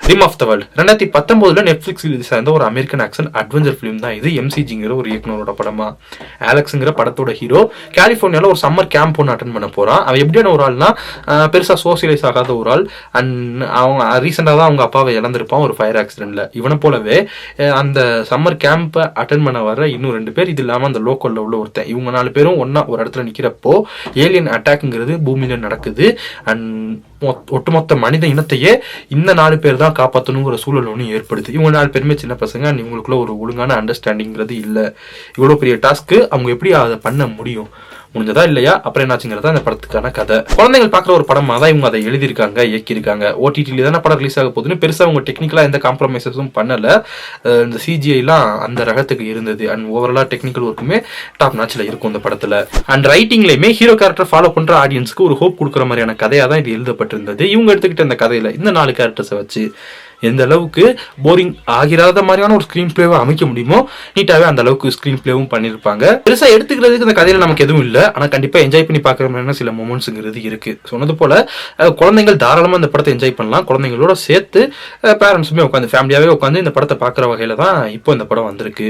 Rim of the world 2019 Netflix release ஆன ஒரு American action adventure film தான் இது. எம்சிஜிங்கிற ஒரு இயக்குனரோட படமா. அலெக்ஸுங்கிற படத்தோட ஹீரோ கலிபோர்னியாவில் ஒரு சம்மர் கேம்ப் ஒன்று அட்டன் பண்ண போகிறான். அவன் எப்படியான ஒரு ஆள்னா பெருசாக சோசியலைஸ் ஆகாத ஒரு ஆள். அண்ட் அவங்க ரீசெண்டாக தான் அவங்க அப்பாவை இழந்திருப்பான் ஒரு ஃபயர் ஆக்சிடென்ட்ல. இவனை போலவே அந்த சம்மர் கேம்பை அட்டன் பண்ண வர இன்னும் 2 பேர், இது இல்லாமல் அந்த லோக்கலில் உள்ள ஒருத்தன், இவங்க 4 பேரும் ஒன்றா ஒரு இடத்துல நிற்கிறப்போ ஏலியன் அட்டாக்குங்கிறது பூமியில் நடக்குது. அண்ட் ஒட்டுமொத்த மனித இனத்தையே இந்த 4 பேர் தான் காப்பாற்றணுங்கிற சூழல் ஒன்று ஏற்படுது. இவங்க 4 பேருமே சின்ன பசங்க. இவங்களுக்குள்ள ஒரு ஒழுங்கான அண்டர்ஸ்டாண்டிங்கிறது இல்லை. இவ்வளோ பெரிய டாஸ்க்கு அவங்க எப்படி அதை பண்ண முடியும், முடிஞ்சதா இல்லையா, அப்புறம் என்னாச்சுங்கிறதா இந்த படத்துக்கான கதை. குழந்தைகள் பார்க்குற ஒரு படமாக தான் இவங்க அதை எழுதியிருக்காங்க, இயக்கியிருக்காங்க. ஓடிடியில் தானே படம் ரிலீஸ் ஆக போகுதுன்னு பெருசாக அவங்க டெக்னிக்கலாக எந்த காம்ப்ரமைசஸும் பண்ணலை. இந்த சிஜிஐலாம் அந்த ரகத்துக்கு இருந்தது. அண்ட் ஓவராலாக டெக்னிக்கல் ஒர்க்குமே டாப் நாச்சில் இருக்கும் இந்த படத்தில். அண்ட் ரைட்டிங்லேயுமே ஹீரோ கேரக்டர் ஃபாலோ பண்ணுற ஆடியன்ஸ்க்கு ஒரு ஹோப் கொடுக்குற மாதிரியான கதையாக தான் இது எழுதப்பட்டிருந்தது. இவங்க எடுத்துக்கிட்ட இந்த கதையில் இந்த 4 கேரக்டர்ஸை வச்சு எந்த அளவுக்கு போரிங் ஆகிராத மாதிரியான ஒரு ஸ்க்ரீன் பிளேவை அமைக்க முடியுமோ நீட்டாகவே அந்த அளவுக்கு ஸ்க்ரீன் பிளேவும் பண்ணியிருப்பாங்க. பெருசாக எடுத்துக்கிறதுக்கு இந்த கதையில் நமக்கு எதுவும் இல்லை. ஆனால் கண்டிப்பாக என்ஜாய் பண்ணி பார்க்குற மாதிரியான சில மொமெண்ட்ஸுங்கிறது இருக்குது. சொன்னது போல் குழந்தைகள் தாராளமாக இந்த படத்தை என்ஜாய் பண்ணலாம். குழந்தைங்களோட சேர்த்து பேரண்ட்ஸுமே உட்காந்து ஃபேமிலியாகவே உட்காந்து இந்த படத்தை பார்க்குற வகையில் தான் இப்போ இந்த படம் வந்திருக்கு.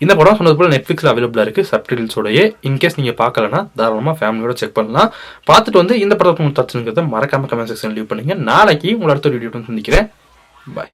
இந்த படம் சொன்னது போல் நெட்ஃப்ளிக்ஸில் அவைலபிளாக இருக்குது சப்டைட்டில்ஸோடையே. இன்கேஸ் நீங்கள் பார்க்கலன்னா தாராளமாக ஃபேமிலியோட செக் பண்ணலாம். பார்த்துட்டு வந்து இந்த படத்தை தச்சுங்கிறத மறக்காமல் கமெண்ட் செக்ஷன் லீவ் பண்ணுங்கள். நாளைக்கு உங்களை அடுத்த வீடியோ சந்திக்கிறேன். பாய்.